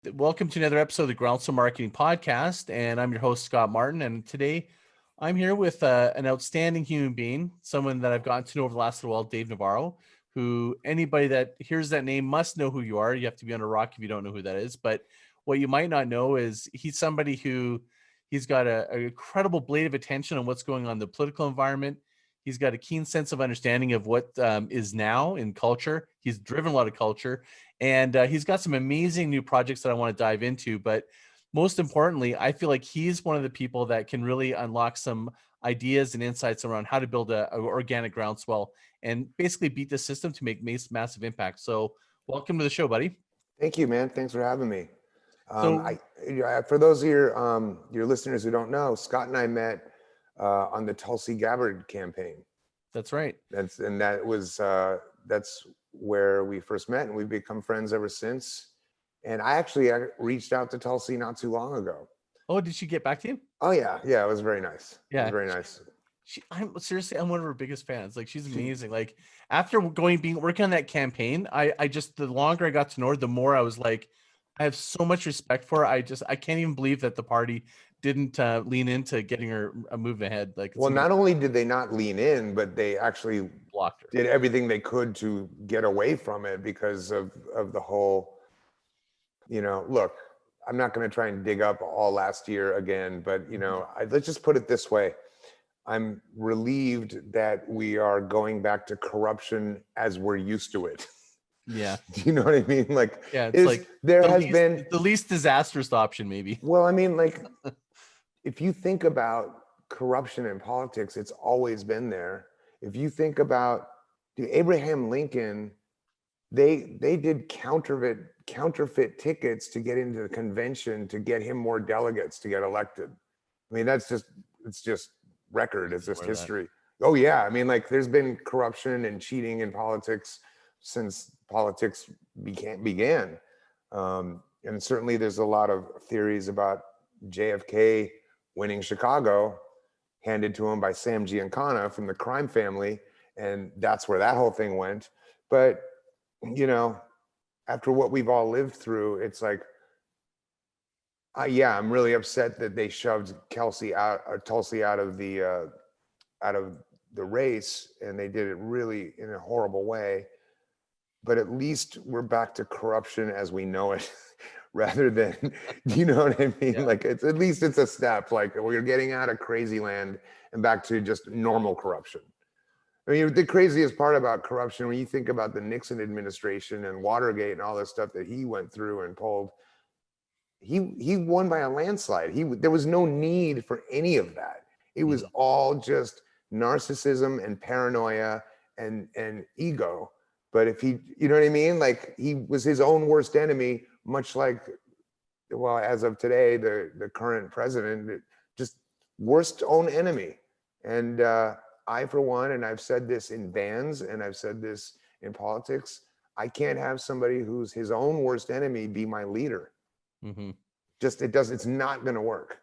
Welcome to another episode of the Groundswell Marketing Podcast, and I'm your host, Scott Martin. And today I'm here with an outstanding human being, someone that I've gotten to know over the last little while, Dave Navarro, who anybody that hears that name must know who you are. You have to be on a rock if you don't know who that is. But what you might not know is he's somebody who he's got an incredible blade of attention on what's going on in the political environment. He's got a keen sense of understanding of what is now in culture. He's driven a lot of culture, and he's got some amazing new projects that I want to dive into. But most importantly, I feel like he's one of the people that can really unlock some ideas and insights around how to build a organic groundswell and basically beat the system to make massive impact. So welcome to the show, buddy. Thank you, man. Thanks for having me. So For those of your listeners who don't know, Scott and I met on the Tulsi Gabbard campaign. that's right. That's where we first met, and we've become friends ever since. And I reached out to Tulsi not too long ago. Oh, did she get back to you? Oh yeah, it was very nice. Yeah, it was very nice. I'm one of her biggest fans. Like, she's amazing. Like, after working on that campaign, I just, the longer I got to know her, the more I was like, I have so much respect for her. I can't even believe that the party didn't lean into getting her a move ahead. Like, well, not only did they not lean in, but they actually blocked her. Did everything they could to get away from it because of the whole, look, I'm not going to try and dig up all last year again, but let's just put it this way. I'm relieved that we are going back to corruption as we're used to it. Yeah. Do you know what I mean? Like, yeah, it's like there has been the least disastrous option, maybe. Well, I mean, like, if you think about corruption in politics, it's always been there. If you think about Abraham Lincoln, they did counterfeit tickets to get into the convention to get him more delegates to get elected. I mean, it's just record. It's just history. Oh yeah, I mean, like, there's been corruption and cheating in politics since politics began. And certainly there's a lot of theories about JFK winning Chicago, handed to him by Sam Giancana from the crime family. And that's where that whole thing went. But, after what we've all lived through, it's like, I'm really upset that they shoved Tulsi out of the race, and they did it really in a horrible way. But at least we're back to corruption as we know it, rather than, you know what I mean? Yeah. Like, at least it's a step. Like, we're getting out of crazy land and back to just normal corruption. I mean, the craziest part about corruption, when you think about the Nixon administration and Watergate and all this stuff that he went through and pulled, he won by a landslide. There was no need for any of that. It was all just narcissism and paranoia and ego. But if you know what I mean? Like, he was his own worst enemy, much like, well, as of today, the current president, just worst own enemy. And I, for one, and I've said this in bands and I've said this in politics, I can't have somebody who's his own worst enemy be my leader. Mm-hmm. It's not going to work.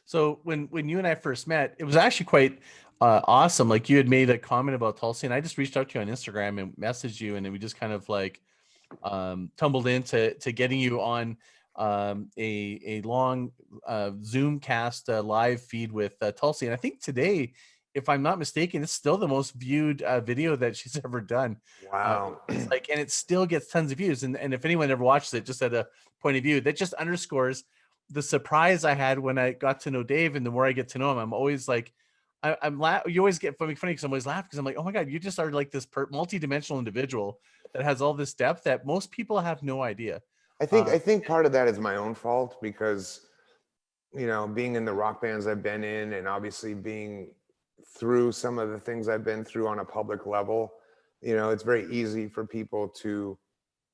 So when you and I first met, it was actually quite awesome. Like, you had made a comment about Tulsi, and I just reached out to you on Instagram and messaged you, and then we just kind of like tumbled into getting you on a long Zoom cast live feed with Tulsi. And I think today, if I'm not mistaken, it's still the most viewed video that she's ever done. Wow. It's like, and it still gets tons of views. And if anyone ever watches it, just at a point of view, that just underscores the surprise I had when I got to know Dave. And the more I get to know him, I'm always like, you always get funny because I'm always laughing because I'm like, oh my God, you just are like this multi-dimensional individual that has all this depth that most people have no idea. I think part of that is my own fault because, being in the rock bands I've been in, and obviously being through some of the things I've been through on a public level, it's very easy for people to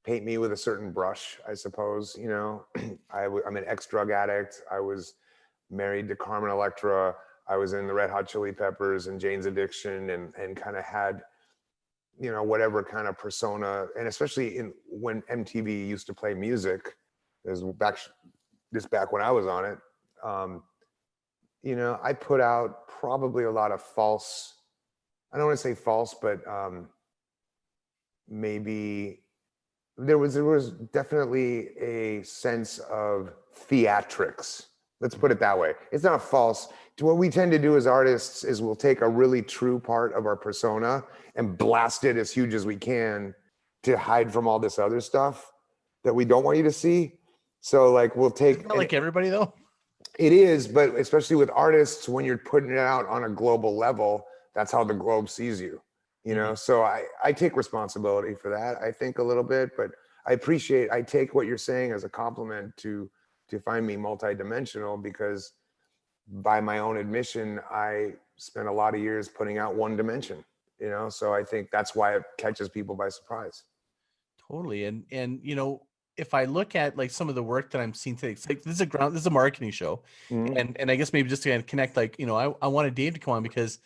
paint me with a certain brush, I suppose. I'm an ex-drug addict. I was married to Carmen Electra. I was in the Red Hot Chili Peppers and Jane's Addiction, and kind of had, whatever kind of persona. And especially when MTV used to play music, back when I was on it, I put out probably a lot of false, I don't want to say false, but maybe there was definitely a sense of theatrics. Let's put it that way. It's not false. What we tend to do as artists is we'll take a really true part of our persona and blast it as huge as we can to hide from all this other stuff that we don't want you to see. So like we'll take Not like everybody though. it is, but especially with artists, when you're putting it out on a global level, that's how the globe sees you, you know? So I take responsibility for that, I think a little bit, but I take what you're saying as a compliment to find me multidimensional, because by my own admission, I spent a lot of years putting out one dimension, you know? So I think that's why it catches people by surprise. Totally. And you know, if I look at like some of the work that I'm seeing today, it's like this is a marketing show. Mhm. And I guess maybe just to connect, like, you know, I wanted Dave to come on because,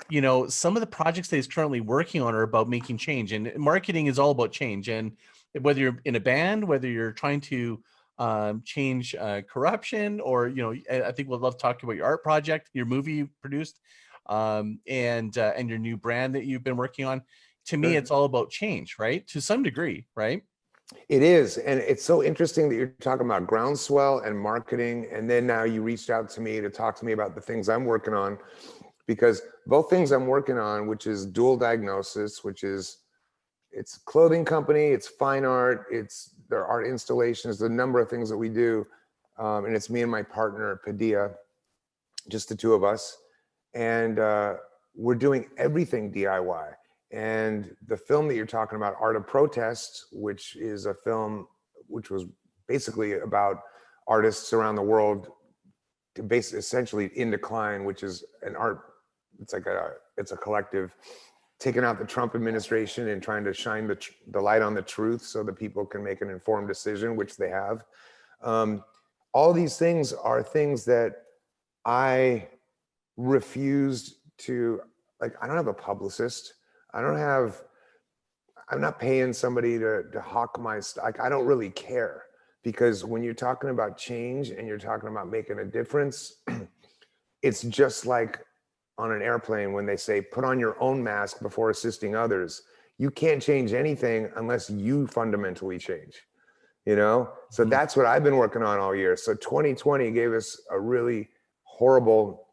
you know, some of the projects that he's currently working on are about making change, and marketing is all about change. And whether you're in a band, whether you're trying to change corruption, or, you know, I think we'll love talking about your art project, your movie you produced, and your new brand that you've been working on. To me, Sure. it's all about change, right? To some degree, right? It is. And it's so interesting that you're talking about Groundswell and marketing. And then now you reached out to me to talk to me about the things I'm working on, because both things I'm working on, which is Dual Diagnosis, which is, it's a clothing company, it's fine art, it's their art installations, the number of things that we do. And it's me and my partner, Padilla, just the two of us. And we're doing everything DIY. And the film that you're talking about, Art of Protest, which is a film which was basically about artists around the world, essentially in decline, which is an art, it's a collective taking out the Trump administration and trying to shine the light on the truth so that people can make an informed decision, which they have. All these things are things that I refused to, like, I don't have a publicist. I'm not paying somebody to hawk my stuff. Like, I don't really care, because when you're talking about change and you're talking about making a difference, it's just like on an airplane when they say, put on your own mask before assisting others. You can't change anything unless you fundamentally change, you know? So that's what I've been working on all year. So 2020 gave us a really horrible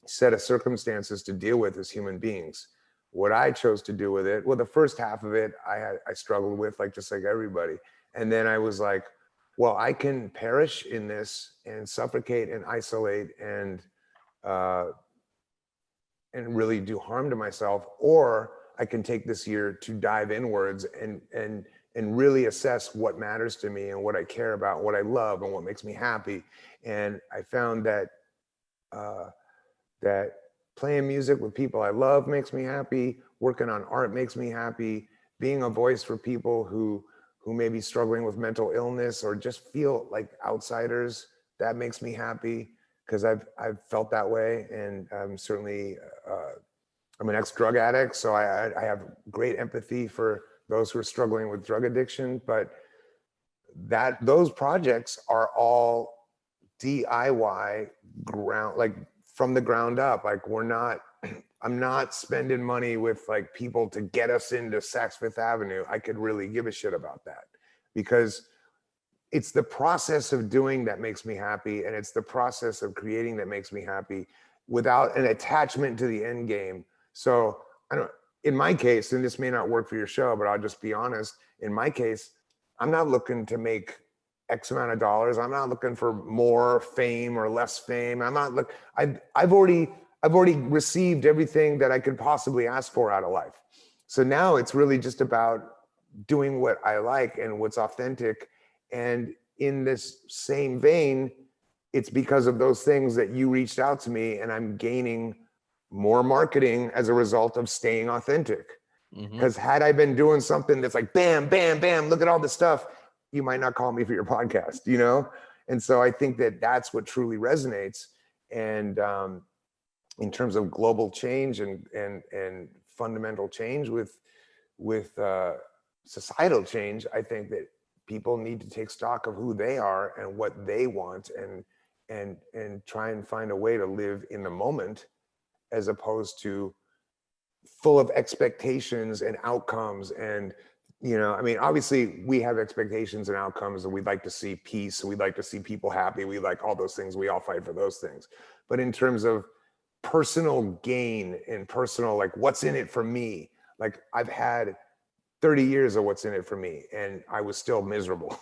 set of circumstances to deal with as human beings. What I chose to do with it, well, the first half of it, I struggled with, like, just like everybody. And then I was like, well, I can perish in this and suffocate and isolate and really do harm to myself, or I can take this year to dive inwards and really assess what matters to me and what I care about, what I love and what makes me happy. And I found that that playing music with people I love makes me happy, working on art makes me happy, being a voice for people who may be struggling with mental illness or just feel like outsiders, that makes me happy, because I've felt that way. And I'm certainly I'm an ex-drug addict, so I have great empathy for those who are struggling with drug addiction. But those projects are all DIY, like from the ground up. Like, I'm not spending money with like people to get us into Saks Fifth Avenue. I could really give a shit about that, because it's the process of doing that makes me happy, and it's the process of creating that makes me happy, without an attachment to the end game. So in my case, and this may not work for your show, but I'll just be honest, in my case, I'm not looking to make X amount of dollars. I'm not looking for more fame or less fame. I've already received everything that I could possibly ask for out of life. So now it's really just about doing what I like and what's authentic. And in this same vein, it's because of those things that you reached out to me, and I'm gaining more marketing as a result of staying authentic. Because had I been doing something that's like, bam, bam, bam, look at all this stuff, you might not call me for your podcast, you know? And so I think that that's what truly resonates. And in terms of global change and fundamental change with societal change, I think that people need to take stock of who they are and what they want, and try and find a way to live in the moment, as opposed to full of expectations and outcomes and you know, I mean, obviously we have expectations and outcomes, and we'd like to see peace, and we'd like to see people happy. We like all those things. We all fight for those things. But in terms of personal gain and personal, like, what's in it for me? Like, I've had 30 years of what's in it for me, and I was still miserable,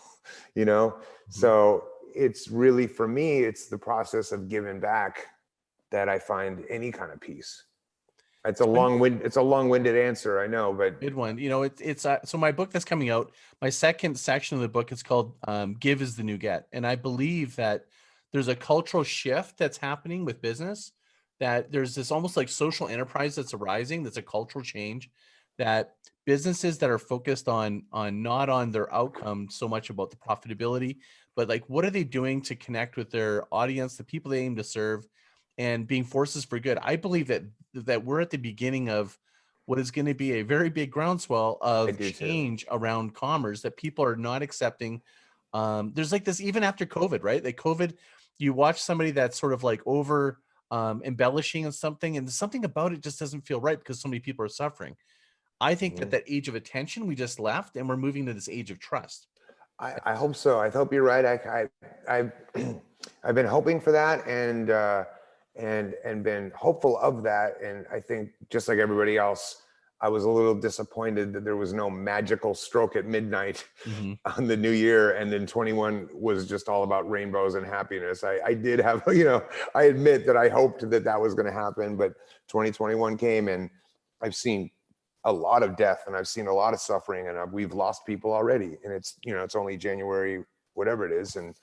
you know? So it's really, for me, it's the process of giving back that I find any kind of peace. It's a long-winded answer, I know, but good one. You know, it's so my book that's coming out, my second section of the book is called Give is the New Get. And I believe that there's a cultural shift that's happening with business, that there's this almost like social enterprise that's arising, that's a cultural change, that businesses that are focused on not on their outcome so much about the profitability, but like what are they doing to connect with their audience, the people they aim to serve, and being forces for good. I believe that we're at the beginning of what is going to be a very big groundswell of change around commerce, that people are not accepting. There's like this, even after COVID, right? Like COVID, you watch somebody that's sort of like over embellishing on something, and something about it just doesn't feel right because so many people are suffering. I think that age of attention we just left, and we're moving to this age of trust. I hope so. I hope you're right. I've I've been hoping for that, and been hopeful of that. And I think, just like everybody else, I was a little disappointed that there was no magical stroke at midnight on the new year, and then 21 was just all about rainbows and happiness. I did have, you know, I admit that I hoped that that was going to happen, but 2021 came, and I've seen a lot of death, and I've seen a lot of suffering, and we've lost people already. And it's, you know, it's only January, whatever it is, and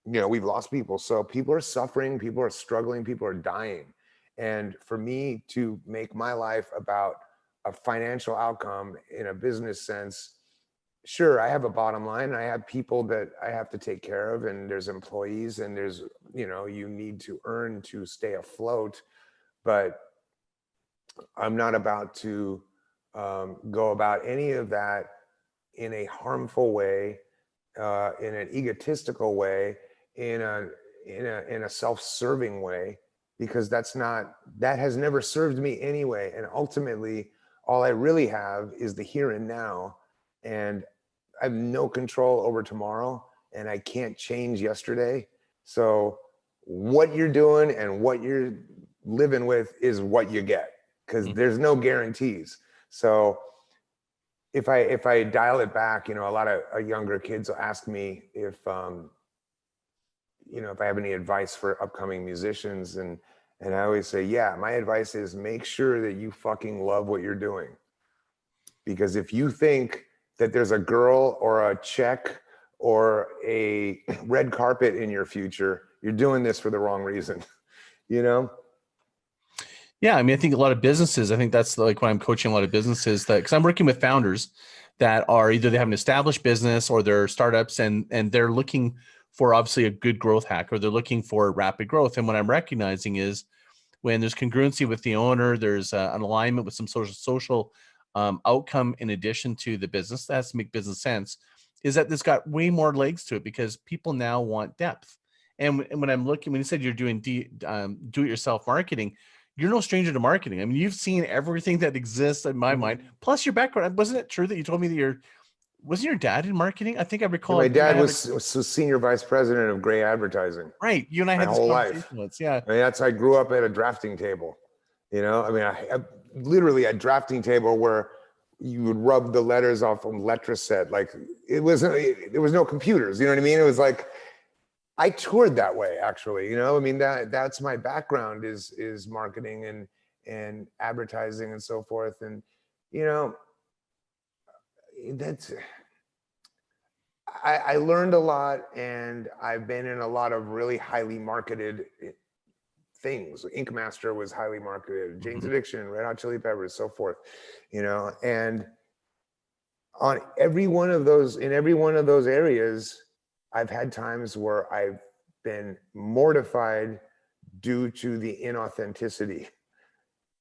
you know, we've lost people. So people are suffering, people are struggling, people are dying. And for me to make my life about a financial outcome in a business sense, sure, I have a bottom line, and I have people that I have to take care of, and there's employees, and there's, you know, you need to earn to stay afloat. But I'm not about to go about any of that in a harmful way, in an egotistical way, in a self-serving way, because that has never served me anyway. And ultimately, all I really have is the here and now, and I have no control over tomorrow, and I can't change yesterday. So what you're doing and what you're living with is what you get, because there's no guarantees. So if I dial it back, you know, a lot of younger kids will ask me if you know, if I have any advice for upcoming musicians, and I always say, yeah, my advice is make sure that you fucking love what you're doing. Because if you think that there's a girl or a check or a red carpet in your future, you're doing this for the wrong reason, you know? Yeah, I mean, I think a lot of businesses, I think that's like when I'm coaching a lot of businesses, that because I'm working with founders that are either they have an established business or they're startups, and they're looking for obviously a good growth hack, or they're looking for rapid growth. And what I'm recognizing is when there's congruency with the owner, there's an alignment with some social outcome in addition to the business that has to make business sense, is that this got way more legs to it because people now want depth. And when I'm looking, when you said you're doing do-it-yourself marketing, you're no stranger to marketing. I mean, you've seen everything that exists in my mind, plus your background. Wasn't it true that you told me that wasn't your dad in marketing? I think I recall. My dad was senior vice president of Gray Advertising. Right. You and I had this conversation once. Yeah. I mean, I grew up at a drafting table, you know, I mean, I literally a drafting table where you would rub the letters off on Letraset. Like there was no computers, you know what I mean? It was like, I toured that way, actually, you know, I mean, that's my background is marketing and advertising and so forth. And, you know, I learned a lot, and I've been in a lot of really highly marketed things. Ink Master was highly marketed, Jane's Addiction, Red Hot Chili Peppers, so forth, you know, and in every one of those areas, I've had times where I've been mortified due to the inauthenticity.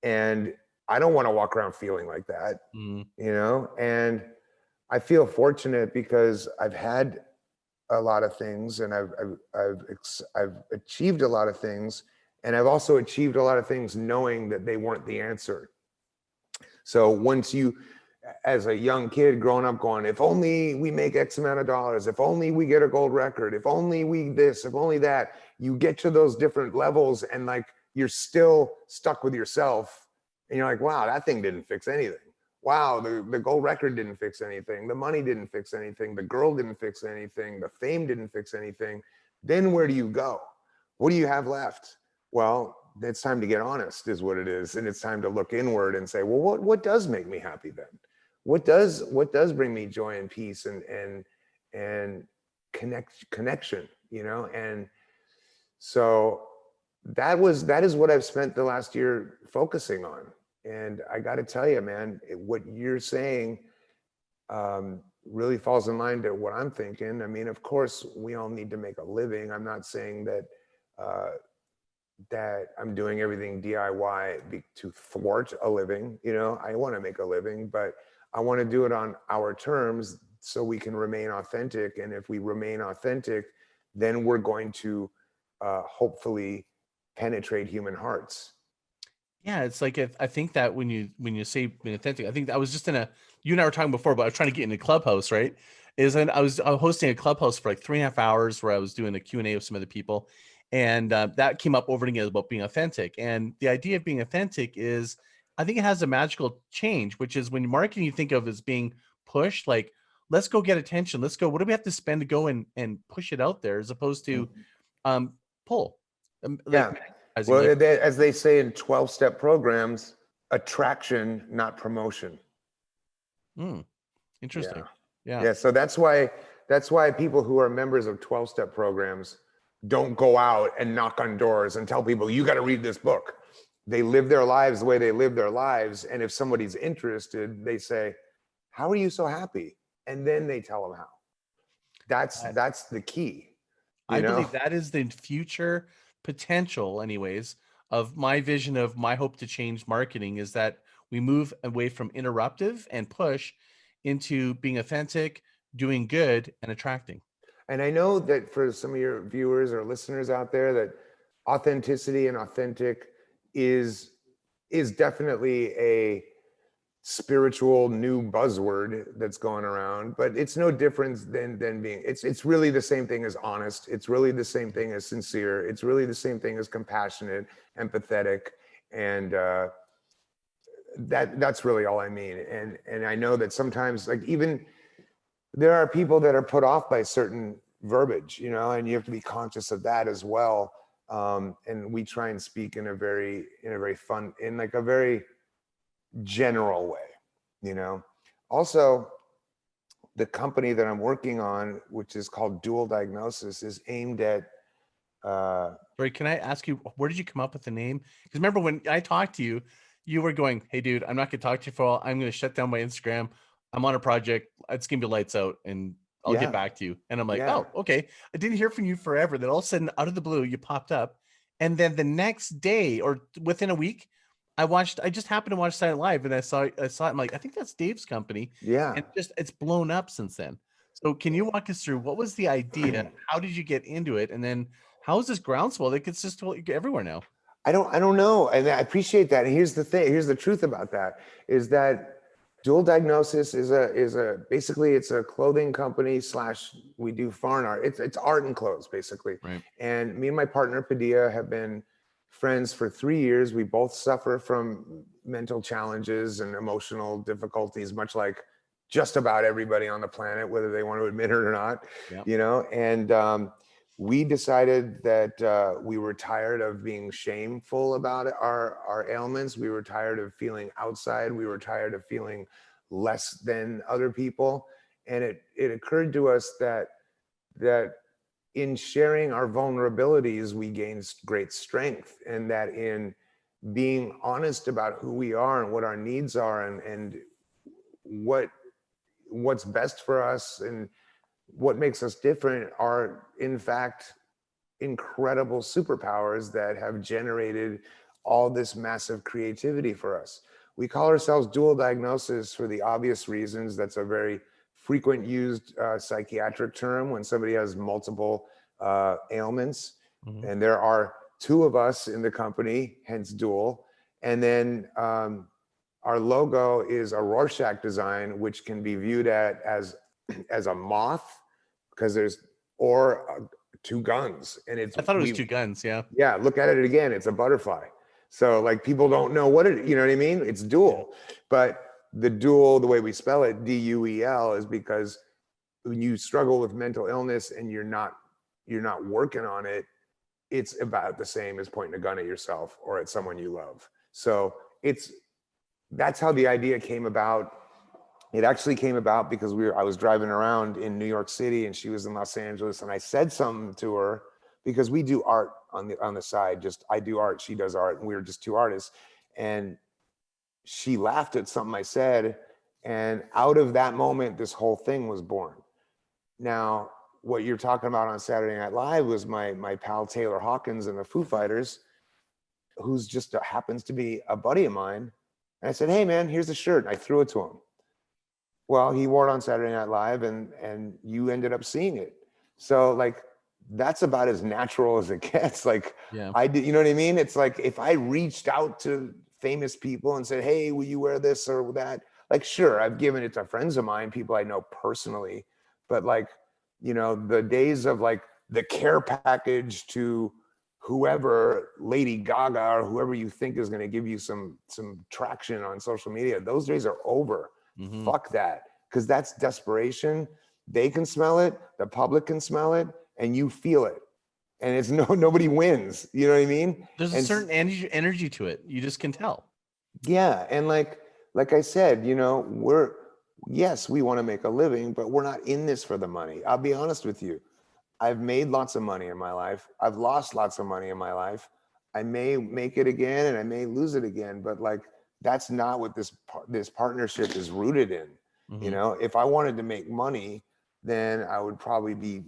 And I don't want to walk around feeling like that, you know, and I feel fortunate because I've had a lot of things, and I've achieved a lot of things, and I've also achieved a lot of things knowing that they weren't the answer. So once you, as a young kid growing up going, if only we make X amount of dollars, if only we get a gold record, if only we this, if only that. You get to those different levels and like you're still stuck with yourself and you're like, wow, that thing didn't fix anything. Wow, the gold record didn't fix anything. The money didn't fix anything. The girl didn't fix anything. The fame didn't fix anything. Then where do you go? What do you have left? Well, it's time to get honest is what it is. And it's time to look inward and say, well, what does make me happy then? What does bring me joy and peace and connection, you know? And so that is what I've spent the last year focusing on. And I got to tell you, man, what you're saying really falls in line to what I'm thinking. I mean, of course, we all need to make a living. I'm not saying that that I'm doing everything DIY to thwart a living. You know, I want to make a living, but I want to do it on our terms so we can remain authentic. And if we remain authentic, then we're going to hopefully penetrate human hearts. Yeah, it's like I think that when you say being authentic, I think I was just you and I were talking before, but I was trying to get into Clubhouse, right? I was hosting a Clubhouse for like 3.5 hours where I was doing a Q&A with some other people, and that came up over and again about being authentic. And the idea of being authentic is, I think it has a magical change, which is when marketing you think of as being pushed, like let's go get attention, let's go. What do we have to spend to go and push it out there, as opposed to pull. Yeah. Well, as they say in 12-step programs, attraction, not promotion. Interesting. Yeah. So that's why people who are members of 12-step programs don't go out and knock on doors and tell people, you got to read this book. They live their lives the way they live their lives. And if somebody's interested, they say, how are you so happy? And then they tell them how. That's the key. I believe that is the future potential, anyways, of my vision of my hope to change marketing, is that we move away from interruptive and push into being authentic, doing good, and attracting. And I know that for some of your viewers or listeners out there, that authenticity and authentic is definitely a spiritual new buzzword that's going around, but it's no different than being, it's really the same thing as honest. It's really the same thing as sincere. It's really the same thing as compassionate, empathetic. And that's really all I mean. And I know that sometimes, like, even there are people that are put off by certain verbiage, you know, and you have to be conscious of that as well. And we try and speak in a very fun, in like a very general way, you know. Also, the company that I'm working on, which is called Dual Diagnosis, is aimed at Sorry, can I ask you, where did you come up with the name? Because remember when I talked to you, you were going, hey dude, I'm not gonna talk to you for a while. I'm gonna shut down my Instagram. I'm on a project, it's gonna be lights out, and I'll get back to you. And I'm like, oh, okay. I didn't hear from you forever. Then all of a sudden, out of the blue, you popped up. And then the next day, or within a week, I just happened to watch Silent Live, and I saw it. I'm like, I think that's Dave's company. Yeah. And it's blown up since then. So can you walk us through, what was the idea? How did you get into it? And then how is this Groundswell that gets just everywhere now? I don't know. And I appreciate that. And here's the thing, here's the truth about that, is that Dual Diagnosis is basically it's a clothing company / we do foreign art. It's art and clothes, basically. Right. And me and my partner Padilla have been friends for 3 years. We both suffer from mental challenges and emotional difficulties, much like just about everybody on the planet, whether they want to admit it or not. You know. And we decided that we were tired of being shameful about our ailments. We were tired of feeling outside. We were tired of feeling less than other people. And it occurred to us that in sharing our vulnerabilities, we gain great strength, and that in being honest about who we are and what our needs are and what's best for us and what makes us different are in fact incredible superpowers that have generated all this massive creativity for us. We call ourselves Dual Diagnosis for the obvious reasons. That's a very frequent used psychiatric term when somebody has multiple ailments. And there are 2 of us in the company, hence dual. And then our logo is a Rorschach design, which can be viewed as a moth, because there's, or two guns, and it's, I thought it was two guns. Yeah. yeah, look at it again, it's a butterfly. So like people don't know what it, you know what I mean? It's dual. Yeah. But the dual, the way we spell it, DUEL, is because when you struggle with mental illness and you're not working on it, it's about the same as pointing a gun at yourself or at someone you love. So that's how the idea came about. It actually came about because I was driving around in New York City and she was in Los Angeles, and I said something to her, because we do art on the side. Just, I do art, she does art, and we were just two artists. And she laughed at something I said, and out of that moment, this whole thing was born. Now, what you're talking about on Saturday Night Live was my pal Taylor Hawkins and the Foo Fighters, who's just happens to be a buddy of mine. And I said, hey man, here's the shirt. And I threw it to him. Well, he wore it on Saturday Night Live, and you ended up seeing it. So like, that's about as natural as it gets. Like, Yeah. I did, you know what I mean? It's like, if I reached out to famous people and said, hey, will you wear this or that? Like, sure, I've given it to friends of mine, people I know personally, but like, you know, the days of like the care package to whoever, Lady Gaga or whoever you think is going to give you some traction on social media, those days are over. Mm-hmm. Fuck that, because that's desperation. They can smell it, the public can smell it, and you feel it, and it's nobody wins. You know what I mean? There's a certain energy to it. You just can tell. Yeah, and like I said, you know, yes, we want to make a living, but we're not in this for the money. I'll be honest with you. I've made lots of money in my life. I've lost lots of money in my life. I may make it again and I may lose it again, but like, that's not what this partnership is rooted in. Mm-hmm. You know, if I wanted to make money, then I would probably be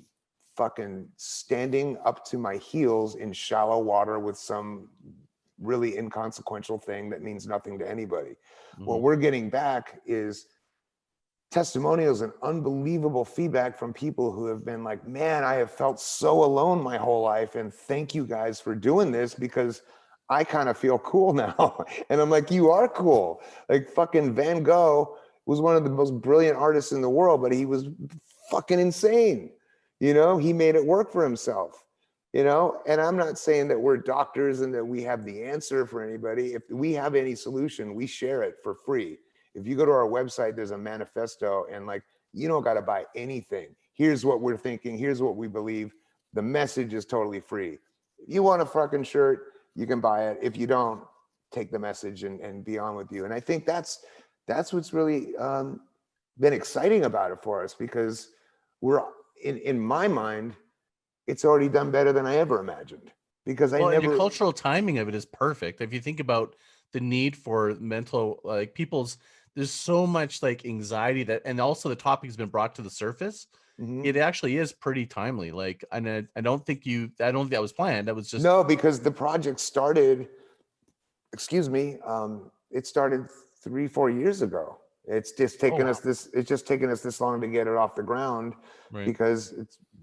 fucking standing up to my heels in shallow water with some really inconsequential thing that means nothing to anybody. Mm-hmm. What we're getting back is testimonials and unbelievable feedback from people who have been like, man, I have felt so alone my whole life, and thank you guys for doing this, because I kind of feel cool now. And I'm like, you are cool. Like fucking Van Gogh was one of the most brilliant artists in the world, but he was fucking insane. You know, he made it work for himself, you know? And I'm not saying that we're doctors and that we have the answer for anybody. If we have any solution, we share it for free. If you go to our website, there's a manifesto, and like, you don't got to buy anything. Here's what we're thinking. Here's what we believe. The message is totally free. If you want a fucking shirt, you can buy it. If you don't, take the message and be on with you. And I think that's what's really been exciting about it for us, because we're in my mind, it's already done better than I ever imagined, because And your cultural timing of it is perfect. If you think about the need for mental, like there's so much like anxiety that, and also the topic has been brought to the surface. Mm-hmm. It actually is pretty timely. Like, and I don't think that was planned. That was just, no, because the project started, it started 3-4 years ago. It's just taken us this long to get it off the ground, right? Because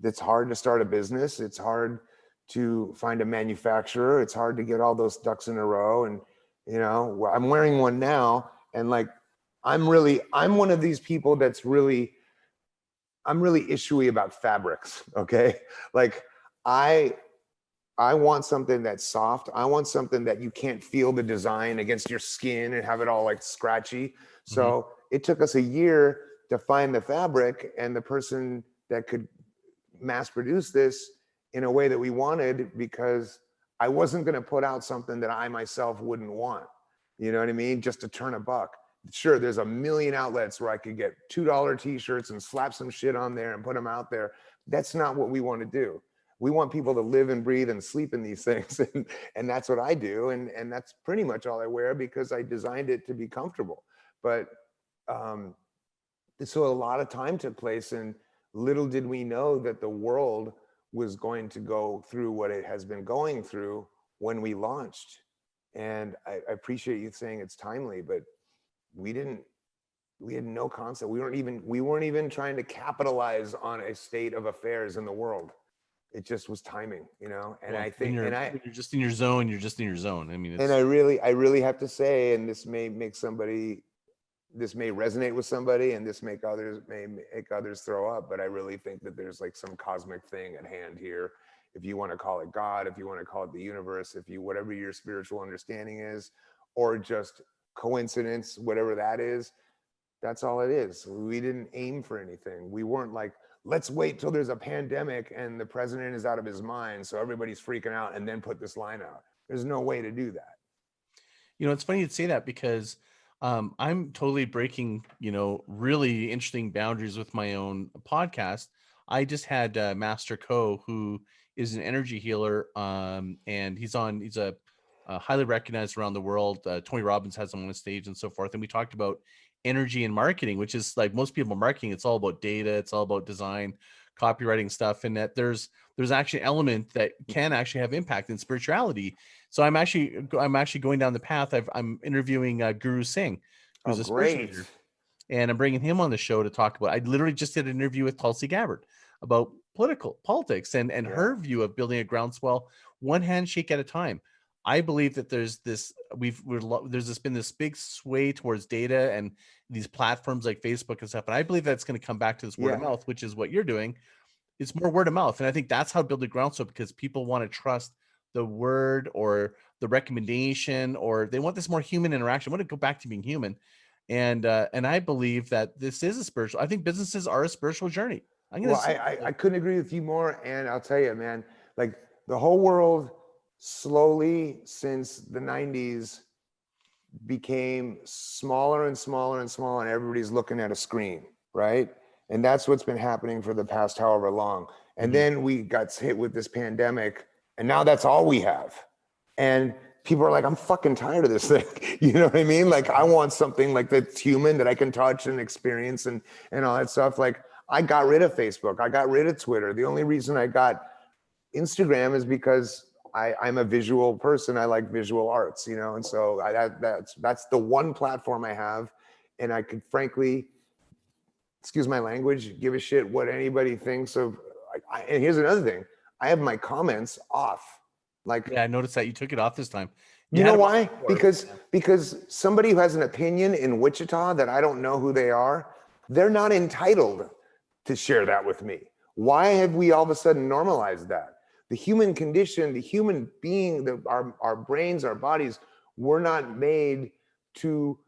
it's hard to start a business. It's hard to find a manufacturer. It's hard to get all those ducks in a row. And, you know, I'm wearing one now, and like, I'm one of these people that's I'm really issuey about fabrics. Okay. Like I want something that's soft. I want something that you can't feel the design against your skin and have it all like scratchy. So it took us a year to find the fabric and the person that could mass produce this in a way that we wanted, because I wasn't going to put out something that I myself wouldn't want. You know what I mean? Just to turn a buck. Sure, there's a million outlets where I could get $2 t-shirts and slap some shit on there and put them out there. That's not what we want to do. We want people to live and breathe and sleep in these things. And that's what I do. And that's pretty much all I wear, because I designed it to be comfortable. But so a lot of time took place, and little did we know that the world was going to go through what it has been going through when we launched. And I appreciate you saying it's timely, but we had no concept. We weren't even trying to capitalize on a state of affairs in the world. it just was timing, you know. And Well, I think, when you're just in your zone, you're just in your zone. I mean, and it's I really have to say, and this may resonate with somebody, and this may make others throw up, but I really think that there's like some cosmic thing at hand here. If you want to call it God, if you want to call it the universe, if you, whatever your spiritual understanding is, or just coincidence, whatever that is, that's all it is. We didn't aim for anything. We weren't like, let's wait till there's a pandemic and the president is out of his mind, so everybody's freaking out, and then put this line out. There's no way to do that. You know, it's funny to say that because I'm totally breaking, really interesting boundaries with my own podcast. I just had Master Co, who is an energy healer, and he's a highly recognized around the world. Tony Robbins has him on the stage and so forth. And we talked about energy and marketing, which is like most people marketing. It's all about data. It's all about design, copywriting stuff, and that there's actually an element that can actually have impact in spirituality. So I'm actually going down the path. I'm interviewing Guru Singh, who's a spiritual leader, and I'm bringing him on the show to talk about. I literally just did an interview with Tulsi Gabbard about politics and her view of building a groundswell, one handshake at a time. I believe that there's been this big sway towards data and these platforms like Facebook and stuff, and I believe that's going to come back to this word of mouth, which is what you're doing. It's more word of mouth, and I think that's how to build a groundswell, because people want to trust the word or the recommendation, or they want this more human interaction. I want to go back to being human, and I believe that this is a spiritual. I think businesses are a spiritual journey. I couldn't agree with you more, and I'll tell you, man, like the whole world slowly since the 90s became smaller and smaller and smaller, and everybody's looking at a screen, right? And that's what's been happening for the past however long. And then we got hit with this pandemic, and now that's all we have. And people are like, I'm fucking tired of this thing. You know what I mean? Like, I want something like that's human, that I can touch and experience and all that stuff. Like, I got rid of Facebook. I got rid of Twitter. The only reason I got Instagram is because I'm a visual person. I like visual arts, and so that's the one platform I have. And I could frankly, excuse my language, give a shit what anybody thinks of. And here's another thing. I have my comments off. Like, yeah, I noticed that you took it off this time. You know why? Because somebody who has an opinion in Wichita that I don't know who they are, they're not entitled to share that with me. Why have we all of a sudden normalized that? The human condition, the human being, our brains, our bodies, were not made to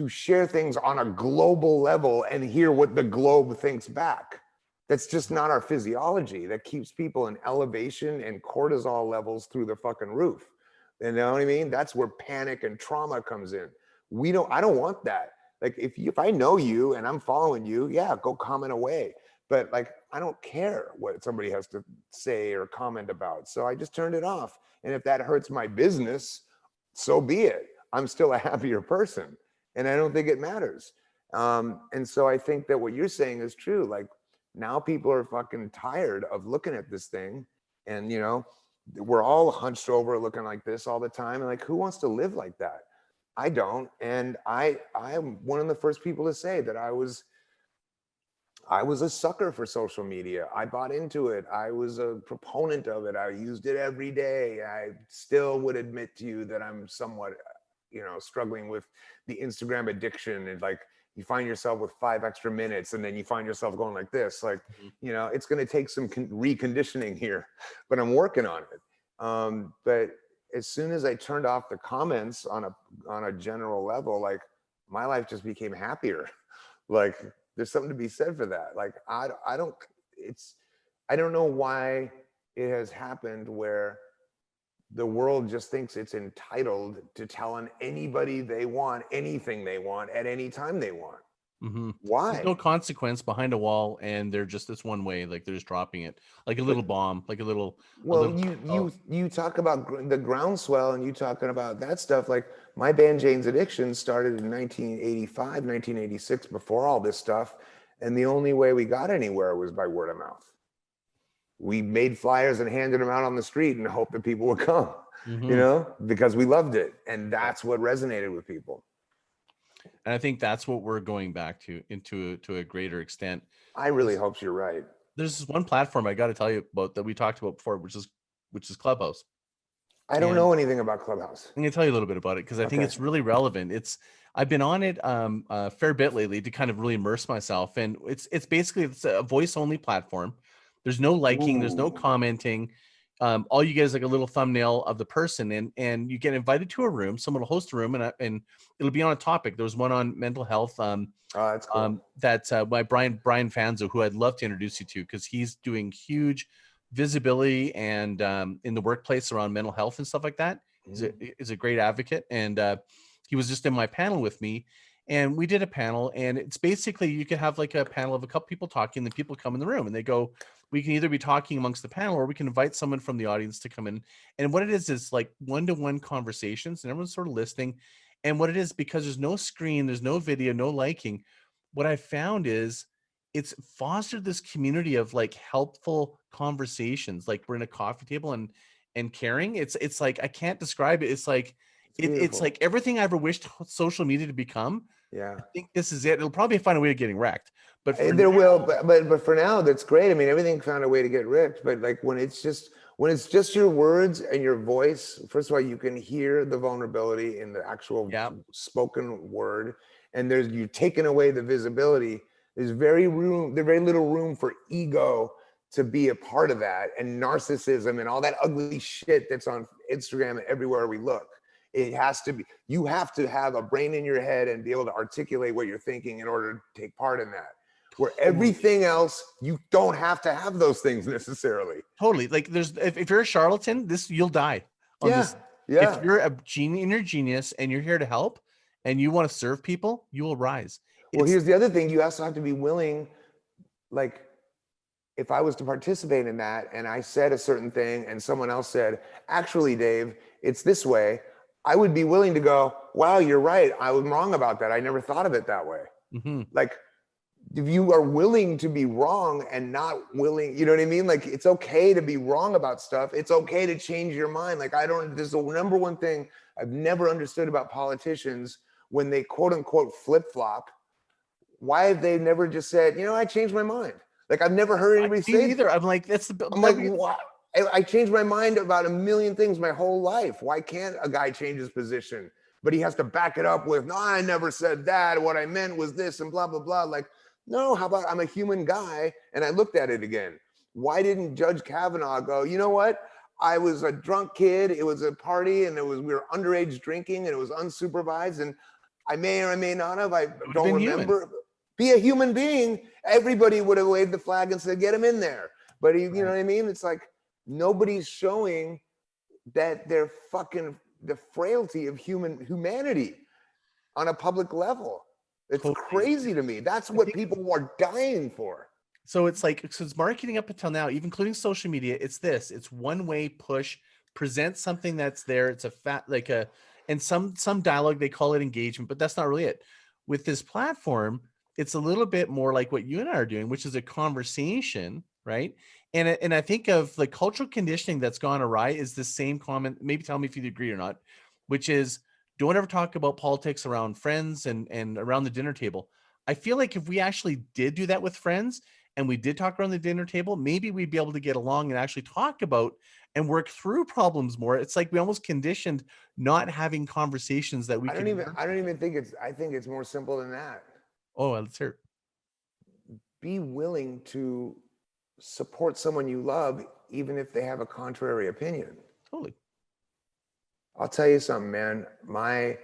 share things on a global level and hear what the globe thinks back. That's just not our physiology. That keeps people in elevation and cortisol levels through the fucking roof. You know what I mean? That's where panic and trauma comes in. I don't want that. Like, if I know you and I'm following you, yeah, go comment away. But like, I don't care what somebody has to say or comment about. So I just turned it off. And if that hurts my business, so be it. I'm still a happier person. And I don't think it matters. And so I think that what you're saying is true. Like, now people are fucking tired of looking at this thing. And, we're all hunched over looking like this all the time. And like, who wants to live like that? I don't. And I'm one of the first people to say that I was a sucker for social media. I bought into it. I was a proponent of it. I used it every day. I still would admit to you that I'm somewhat, struggling with the Instagram addiction. And like, you find yourself with 5 extra minutes, and then you find yourself going like this. Like, it's going to take some reconditioning here, but I'm working on it. But as soon as I turned off the comments on a general level, like, my life just became happier. Like, there's something to be said for that. Like, I don't know why it has happened where the world just thinks it's entitled to telling anybody they want anything they want at any time they want. Why? There's no consequence behind a wall, and they're just this one way. Like, they're just dropping it like a little bomb, like a little. Well, you talk about the Groundswell, and you talking about that stuff. Like, my band Jane's Addiction started in 1985, 1986, before all this stuff, and the only way we got anywhere was by word of mouth. We made flyers and handed them out on the street and hoped that people would come, because we loved it, and that's what resonated with people. And I think that's what we're going back to a greater extent. I really hope you're right. There's this one platform I got to tell you about that we talked about before, which is Clubhouse. I don't And know anything about Clubhouse. I'm gonna tell you a little bit about it because I think Okay. it's really relevant. I've been on it a fair bit lately to kind of really immerse myself, and it's basically it's a voice only platform. There's no liking, there's no Ooh. commenting. All you get is like a little thumbnail of the person, and you get invited to a room. Someone will host a room, and it'll be on a topic. There was one on mental health. Oh, that's cool. That's by Brian Fanzo, who I'd love to introduce you to because he's doing huge visibility and in the workplace around mental health and stuff like that. He's a great advocate, and he was just in my panel with me, and we did a panel, and it's basically you could have like a panel of a couple people talking, and people come in the room and they go, we can either be talking amongst the panel or we can invite someone from the audience to come in. And what it is like one-to-one conversations, and everyone's sort of listening. And what it is, because there's no screen, there's no video, no liking, what I found is it's fostered this community of like helpful conversations. Like we're in a coffee table and caring. It's like I can't describe it. It's like it's like everything I ever wished social media to become. Yeah, I think this is it. It'll probably find a way of getting wrecked, but for there now, will. But for now, that's great. I mean, everything found a way to get ripped. But like when it's just your words and your voice. First of all, you can hear the vulnerability in the actual spoken word, and you've taken away the visibility. There's very little room for ego to be a part of that, and narcissism and all that ugly shit that's on Instagram and everywhere we look. It has to be, you have to have a brain in your head and be able to articulate what you're thinking in order to take part in that. Where everything else, you don't have to have those things necessarily. Totally. Like if you're a charlatan, you'll die on this. Yeah. If you're a genius and you're genius and you're here to help and you want to serve people, you will rise. Well, here's the other thing. You also have to be willing, like, if I was to participate in that and I said a certain thing and someone else said, actually, Dave, it's this way, I would be willing to go, wow, you're right. I was wrong about that. I never thought of it that way. Mm-hmm. Like, if you are willing to be wrong and not willing, you know what I mean? Like, it's okay to be wrong about stuff. It's okay to change your mind. Like, this is the number one thing I've never understood about politicians when they quote unquote flip-flop. Why have they never just said, you know, I changed my mind? Like, I've never heard anybody say either. I'm like, I'm like, what? I changed my mind about a million things my whole life. Why can't a guy change his position? But he has to back it up with, no, I never said that. What I meant was this and blah, blah, blah. Like, no, how about I'm a human guy? And I looked at it again. Why didn't Judge Kavanaugh go, you know what? I was a drunk kid. It was a party and we were underage drinking and it was unsupervised. And I may or I may not have, I don't remember. Human. Be a human being. Everybody would have waved the flag and said, get him in there. But you know what I mean? It's like, nobody's showing that they're fucking the frailty of humanity on a public level. It's crazy to me. That's what people are dying for. So it's like, so it's marketing up until now, even including social media. It's one way push, present something that's there. It's and some dialogue, they call it engagement, but that's not really it. With this platform, it's a little bit more like what you and I are doing, which is a conversation, right? And I think of the cultural conditioning that's gone awry is the same comment. Maybe tell me if you agree or not, which is don't ever talk about politics around friends and around the dinner table. I feel like if we actually did do that with friends and we did talk around the dinner table, maybe we'd be able to get along and actually talk about and work through problems more. It's like we almost conditioned not having conversations that we I don't even think I think it's more simple than that. Oh, let's hear it. Be willing to support someone you love, even if they have a contrary opinion. Totally. I'll tell you something, man.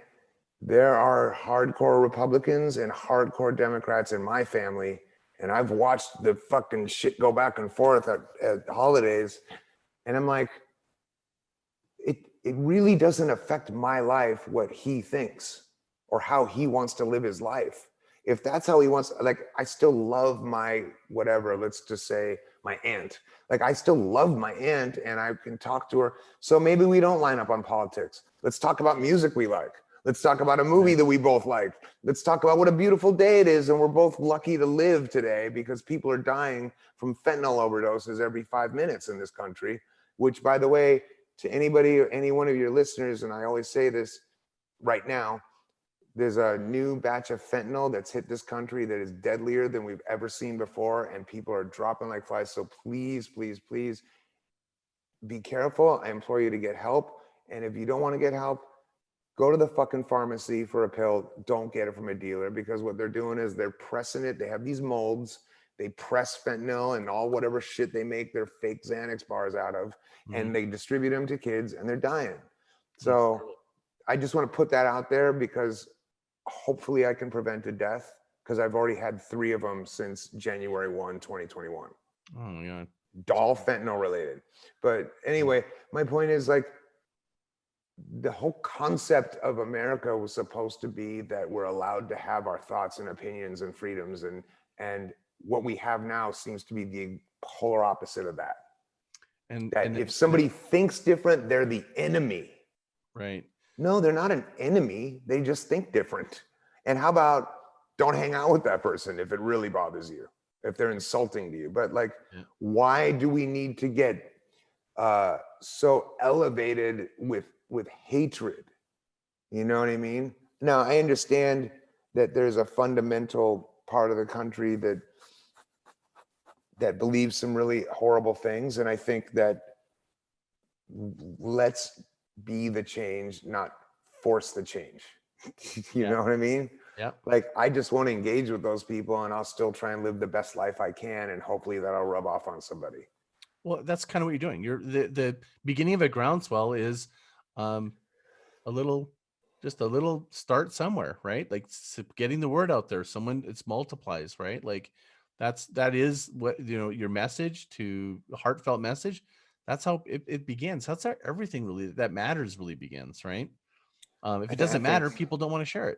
There are hardcore Republicans and hardcore Democrats in my family, and I've watched the fucking shit go back and forth at holidays, and I'm like, it really doesn't affect my life what he thinks or how he wants to live his life. If that's how he wants, like, I still love my whatever, let's just say my aunt. Like, I still love my aunt and I can talk to her. So maybe we don't line up on politics. Let's talk about music we like. Let's talk about a movie that we both like. Let's talk about what a beautiful day it is and we're both lucky to live today because people are dying from fentanyl overdoses every 5 minutes in this country, which, by the way, to anybody or any one of your listeners, and I always say this right now, There's a new batch of fentanyl that's hit this country that is deadlier than we've ever seen before, and people are dropping like flies. So please, please, please be careful. I implore you to get help. And if you don't want to get help, go to the fucking pharmacy for a pill. Don't get it from a dealer, because what they're doing is they're pressing it. They have these molds. They press fentanyl and all whatever shit they make their fake Xanax bars out of, and they distribute them to kids, and they're dying. So I just want to put that out there, because hopefully I can prevent a death, because I've already had 3 of them since January 1, 2021. Oh my God. All fentanyl related. But anyway, my point is, like, the whole concept of America was supposed to be that we're allowed to have our thoughts and opinions and freedoms, and what we have now seems to be the polar opposite of that. And if somebody thinks different, they're the enemy. Right. No, they're not an enemy. They just think different. And how about don't hang out with that person if it really bothers you, if they're insulting to you? But like, why do we need to get so elevated with hatred? You know what I mean? Now, I understand that there's a fundamental part of the country that believes some really horrible things. And I think that let's be the change, not force the change. You know what I mean? Yeah. Like, I just want to engage with those people, and I'll still try and live the best life I can, and hopefully that'll rub off on somebody. Well, that's kind of what you're doing. You're the beginning of a groundswell is a little start somewhere, right? Like getting the word out there. It's multiplies, right? Like that is what, your message, to a heartfelt message. That's how it begins. That's how everything really that matters really begins, right? If it doesn't matter, people don't want to share it,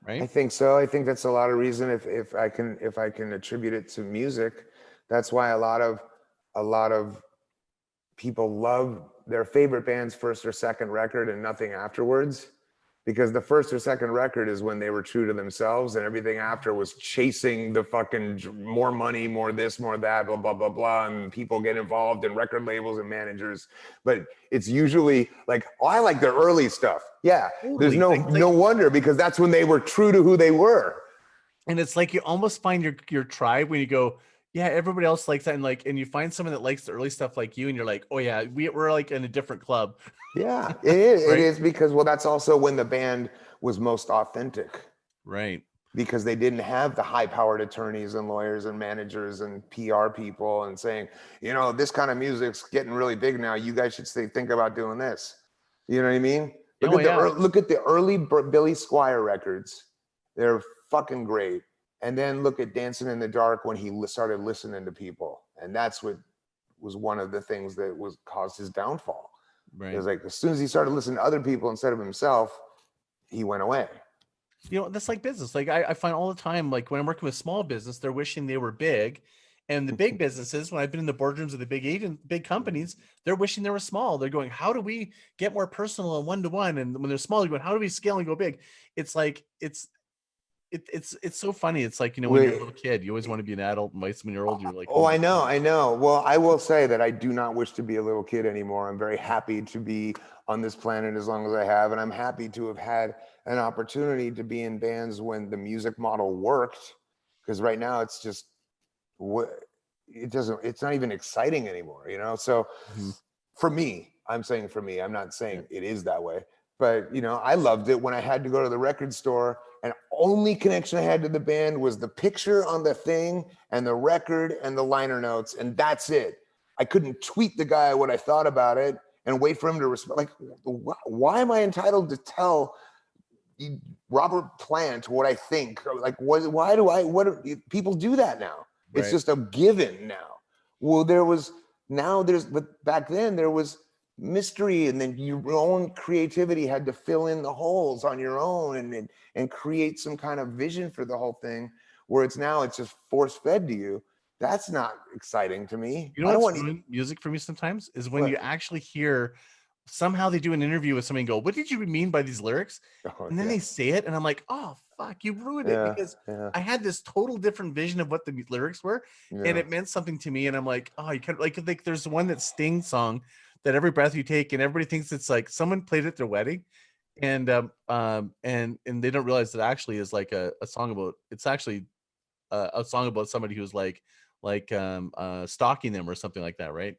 right? I think so. I think that's a lot of reason. If I can attribute it to music, that's why a lot of people love their favorite band's first or second record and nothing afterwards, because the first or second record is when they were true to themselves, and everything after was chasing the fucking more money, more this, more that, blah, blah, blah, blah. And people get involved in record labels and managers. But it's usually like, oh, I like their early stuff. Yeah, totally. There's no wonder, because that's when they were true to who they were. And it's like you almost find your tribe when you go, yeah, everybody else likes that, and you find someone that likes the early stuff like you, and you're like, oh yeah, we're like in a different club. Yeah, it is. Right? It is, because, well, that's also when the band was most authentic. Right. Because they didn't have the high-powered attorneys and lawyers and managers and PR people and saying, this kind of music's getting really big now. You guys should think about doing this. You know what I mean? Look at the early Billy Squier records. They're fucking great. And then look at Dancing in the Dark when he started listening to people. And that's what was one of the things that caused his downfall. Right. It was like, as soon as he started listening to other people instead of himself, he went away. That's like business. Like I find all the time, like when I'm working with small business, they're wishing they were big. And the big businesses, when I've been in the boardrooms of the big companies, they're wishing they were small. They're going, how do we get more personal and one-to-one? And when they're small, you're going, how do we scale and go big? It's like, it's so funny. It's like, when you're a little kid, you always want to be an adult, and when you're old, you're like, oh, I know. Well, I will say that I do not wish to be a little kid anymore. I'm very happy to be on this planet as long as I have, and I'm happy to have had an opportunity to be in bands when the music model worked, because right now it's just it's not even exciting anymore, so for me, I'm saying for me, I'm not saying it is that way, but I loved it when I had to go to the record store, and only connection I had to the band was the picture on the thing and the record and the liner notes, and that's it. I couldn't tweet the guy what I thought about it and wait for him to respond. Like, why am I entitled to tell Robert Plant what I think? Like, why do people do that now? Right. It's just a given now. Well, but back then there was mystery, and then your own creativity had to fill in the holes on your own and create some kind of vision for the whole thing, where it's just force fed to you. That's not exciting to me. I don't want music for me sometimes is when you actually hear somehow they do an interview with somebody and go, what did you mean by these lyrics? And then they say it, and I'm like, oh fuck, you ruined it, because I had this total different vision of what the lyrics were, and it meant something to me, and I'm like, oh, you can't, like there's one that Sting song that Every Breath You Take, and everybody thinks it's like someone played at their wedding, and they don't realize that actually is like a song about, it's actually a song about somebody who's stalking them or something like that, right?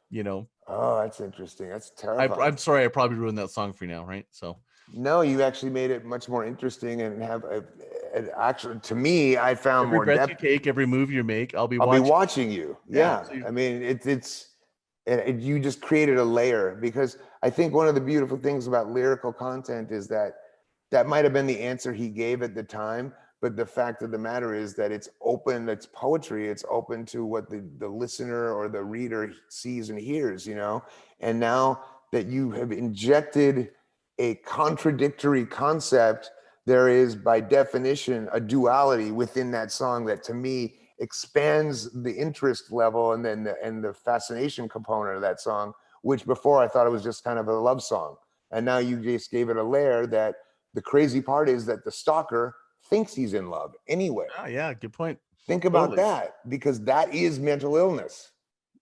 You know, Oh, that's interesting. That's I'm terrifying. sorry, I probably ruined that song for you now, right? So No, you actually made it much more interesting and have actually, to me, I found every more breath you depth. take, every move you make, I'll be I'll be watching. watching you. Yeah. Yeah. So you, I mean, you just created a layer, because I think one of the beautiful things about lyrical content is that that might have been the answer he gave at the time. But the fact of the matter is that it's open, it's poetry, it's open to what the listener or the reader sees and hears, you know? And now that you have injected a contradictory concept, there is by definition a duality within that song that to me expands the interest level and then the fascination component of that song, which before I thought it was just kind of a love song. And now you just gave it a layer that the crazy part is that the stalker thinks he's in love anyway. yeah, good point. Think about Totally. that, because that is mental illness.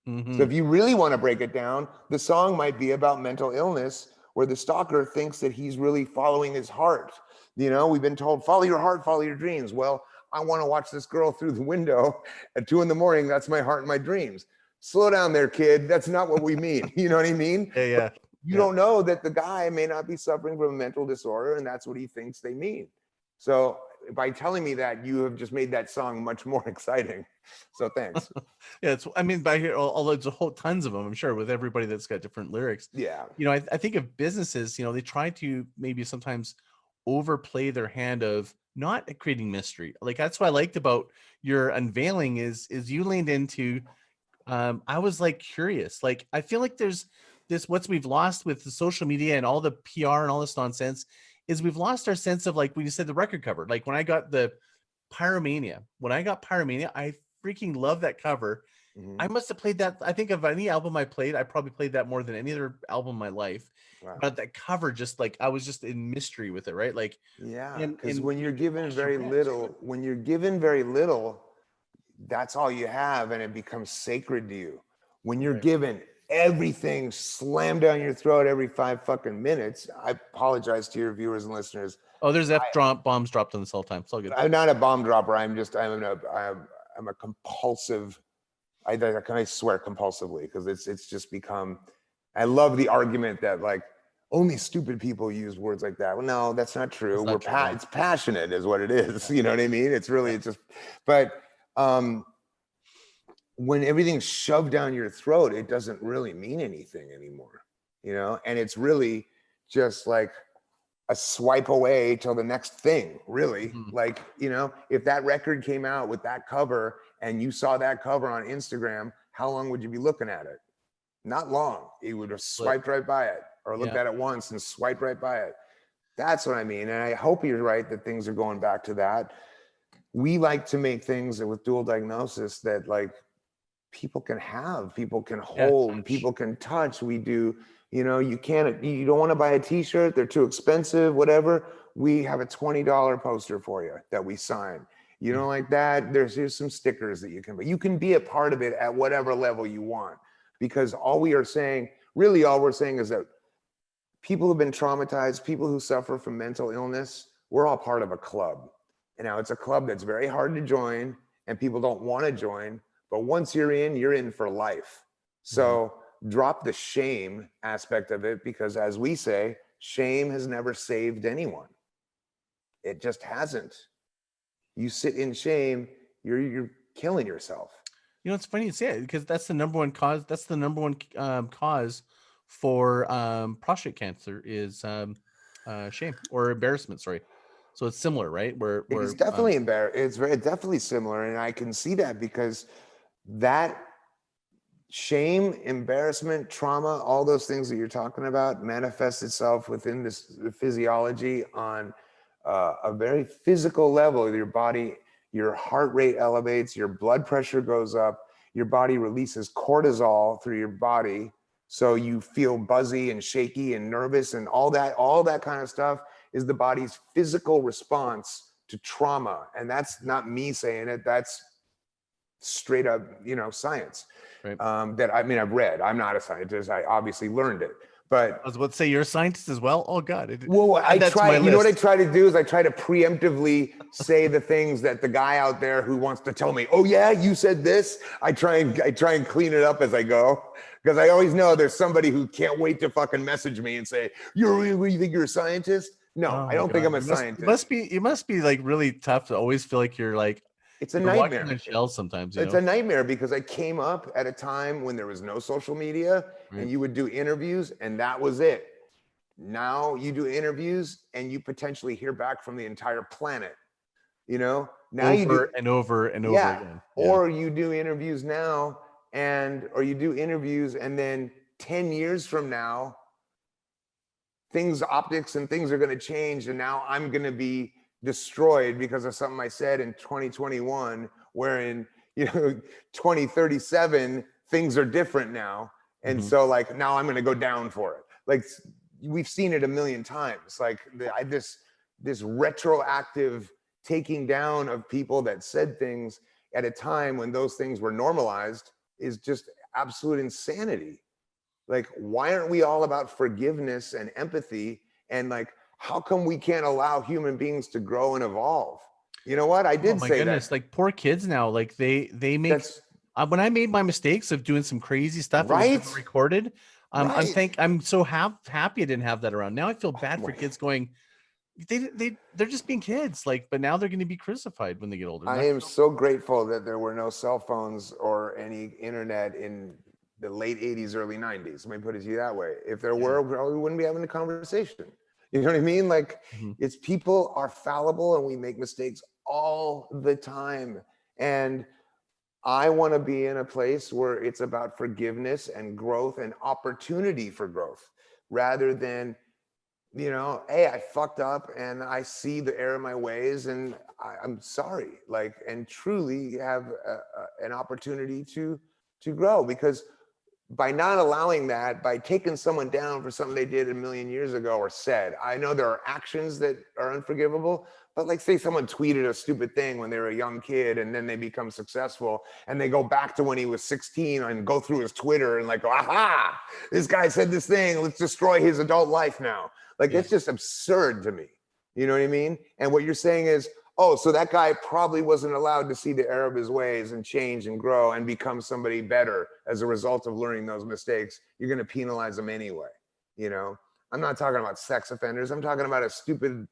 So Mm-hmm. if you really want to break it down, the song might be about mental illness, where the stalker thinks that he's really following his heart. You know, we've been told, follow your heart, follow your dreams. Well, I want to watch this girl through the window at 2 a.m. That's my heart and my dreams. Slow down there, kid. That's not what we mean. You know what I mean? Yeah, yeah. You don't know that the guy may not be suffering from a mental disorder, and that's what he thinks they mean. So by telling me that, you have just made that song much more exciting. So thanks. Yeah, it's, I mean, by here, although there's a whole tons of them, I'm sure, with everybody that's got different lyrics. Yeah. You know, I think of businesses, you know, they try to maybe sometimes overplay their hand of not creating mystery. Like that's what I liked about your unveiling is you leaned into, I was like curious. Like I feel like there's this, what we've lost with the social media and all the PR and all this nonsense is we've lost our sense of, like when you said the record cover, like when I got Pyromania, I freaking love that cover. Mhm. I must have played that. I think of any album I played, I probably played that more than any other album in my life. Wow. But that cover, just like I was just in mystery with it, right? Like, Yeah, because and when you're given lost your very breath. little, that's all you have, and it becomes sacred to you. When you're Right. given everything slammed down your throat every 5 fucking minutes, I apologize to your viewers and listeners. Oh, there's bombs dropped on this all the time. It's all good. I'm not a bomb dropper. I'm a compulsive. I swear compulsively, because it's just become. I love the argument that like only stupid people use words like that. Well, no, that's not true. That's not true, no. It's passionate, is what it is. You know what I mean? It's really it's just. But when everything's shoved down your throat, it doesn't really mean anything anymore. You know, and it's really just like a swipe away till the next thing, really. Mhm. Like, you know, if that record came out with that cover and you saw that cover on Instagram, how long would you be looking at it? Not long. You would have swiped right by it, or looked Yeah. at it once and swiped right by it. That's what I mean. And I hope you're right that things are going back to that. We like to make things with dual diagnosis that like people can have, people can hold, people can touch. We do, you know, you don't want to buy a t-shirt, they're too expensive, whatever. We have a $20 poster for you that we sign. You don't like that? Here's some stickers that you can, but you can be a part of it at whatever level you want. Because all we're saying is that people who've been traumatized, people who suffer from mental illness, we're all part of a club. And now it's a club that's very hard to join and people don't want to join. But once you're in for life. So drop the shame aspect of it, because as we say, shame has never saved anyone. It just hasn't. You sit in shame, you're killing yourself. You know, it's funny you say it, because that's the number one cause. That's the number one cause for prostate cancer is shame or embarrassment. Sorry. So it's similar, right? It's definitely it's definitely similar. And I can see that, because that shame, embarrassment, trauma, all those things that you're talking about manifests itself within this physiology on a very physical level. Your body, your heart rate elevates, your blood pressure goes up, your body releases cortisol through your body. So you feel buzzy and shaky and nervous, and all that kind of stuff is the body's physical response to trauma. And that's not me saying it. That's straight up, science. Right. That I've read. I'm not a scientist. I obviously learned it. But I was about to say you're a scientist as well. Oh God. well, I That's try, my you know what I list. try to do is I try to preemptively say the things that the guy out there who wants to tell me, oh yeah, you said this. I try and clean it up as I go. Because I always know there's somebody who can't wait to fucking message me and say, you think you're a scientist? No, Oh I my don't think God. I'm a scientist. You must be like really tough to always feel like you're like, It's a you're walking nightmare. on shells sometimes, you It's know? a nightmare because I came up at a time when there was no social media Right. and you would do interviews and that was it. Now you do interviews and you potentially hear back from the entire planet. You know, now you do, Over and over and over yeah. again. Yeah. Or you do interviews now or you do interviews and then 10 years from now, optics and things are going to change. And now I'm going to be destroyed because of something I said in 2021, wherein, 2037, things are different now. And Mhm. so like, now I'm going to go down for it. Like we've seen it a million times. Like this retroactive taking down of people that said things at a time when those things were normalized is just absolute insanity. Like, why aren't we all about forgiveness and empathy? And like, how come we can't allow human beings to grow and evolve? You know what? I Oh did my say goodness. that. Like poor kids now, like they make, That's when I made my mistakes of doing some crazy stuff, it was never right. recorded. Right. I'm so happy I didn't have that around. Now I feel bad for Boy, kids going, they're just being kids, like, but now they're going to be crucified when they get older. And I that's am so grateful that there were no cell phones or any internet in the late 80s, early 90s. Let me put it to you that way. If there yeah. were, we probably wouldn't be having a conversation. You know what I mean? Like, Mhm. it's people are fallible and we make mistakes all the time. And I want to be in a place where it's about forgiveness and growth and opportunity for growth rather than, hey, I fucked up and I see the error in my ways and I'm sorry, like, and truly have an opportunity to grow. Because by not allowing that, by taking someone down for something they did a million years ago or said, I know there are actions that are unforgivable, but like say someone tweeted a stupid thing when they were a young kid and then they become successful and they go back to when he was 16 and go through his Twitter and like, aha, this guy said this thing, let's destroy his adult life now. Like, Yeah. it's just absurd to me. You know what I mean? And what you're saying is, oh, so that guy probably wasn't allowed to see the error of his ways and change and grow and become somebody better as a result of learning those mistakes. You're going to penalize them anyway. I'm not talking about sex offenders. I'm talking about a stupid,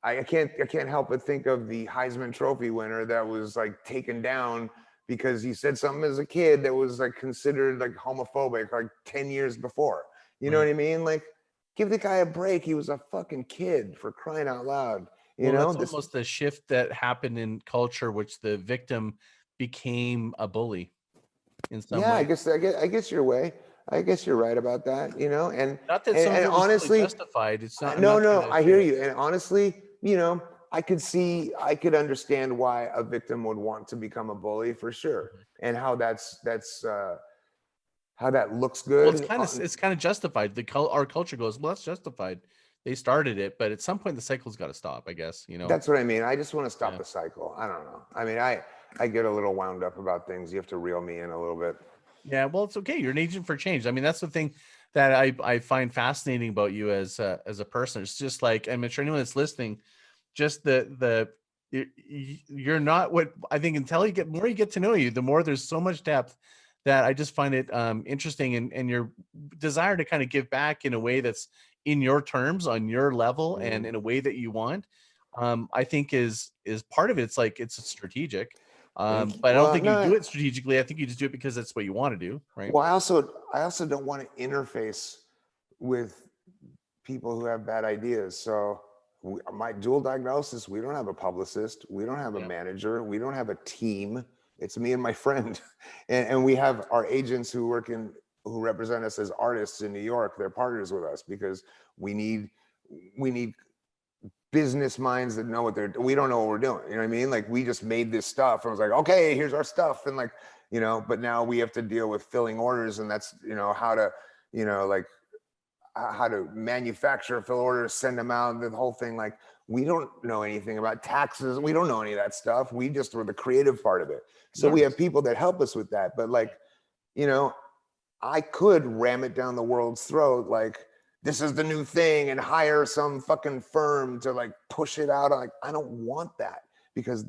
I can't help but think of the Heisman Trophy winner that was like taken down because he said something as a kid that was like considered like homophobic like 10 years before. You know Right. what I mean? Like, give the guy a break. He was a fucking kid, for crying out loud. Well, that's This, almost the shift that happened in culture, which the victim became a bully in some yeah, way. I guess your way. I guess you're right about that, and Not that some of and it was totally honestly, justified. It's not. I'm no, not trying no, to I say hear that. you. And honestly, I could understand why a victim would want to become a bully for sure, Mhm. and how how that looks Well, good. it's kind of justified. Our culture goes, well, that's justified. They started it, but at some point the cycle's got to stop. I guess That's what I mean. I just want to stop Yeah. the cycle. I don't know. I mean, I get a little wound up about things. You have to reel me in a little bit. Yeah, well, it's okay. You're an agent for change. I mean, that's the thing that I find fascinating about you as a person. It's just like, I'm sure anyone that's listening, just you're not what I think until more you get to know you, the more there's so much depth that I just find it interesting, and your desire to kind of give back in a way that's in your terms, on your level, and in a way that you want, I think is part of it. It's like it's strategic. Thank you. But I don't Well, think you no. do it strategically. I think you just do it because that's what you want to do, right? Well, I also don't want to interface with people who have bad ideas. So my dual diagnosis, we don't have a publicist, we don't have a Yeah. manager, we don't have a team. It's me and my friend, and we have our agents who who represent us as artists in New York. They're partners with us because we need business minds that know what we don't know what we're doing. You know what I mean? Like, we just made this stuff and was like, okay, here's our stuff. And like, but now we have to deal with filling orders, and that's, how to, like how to manufacture, fill orders, send them out, the whole thing. Like, we don't know anything about taxes. We don't know any of that stuff. We just were the creative part of it. So we have people that help us with that. But like, you know, I could ram it down the world's throat like this is the new thing and hire some fucking firm to like push it out. Like, I don't want that, because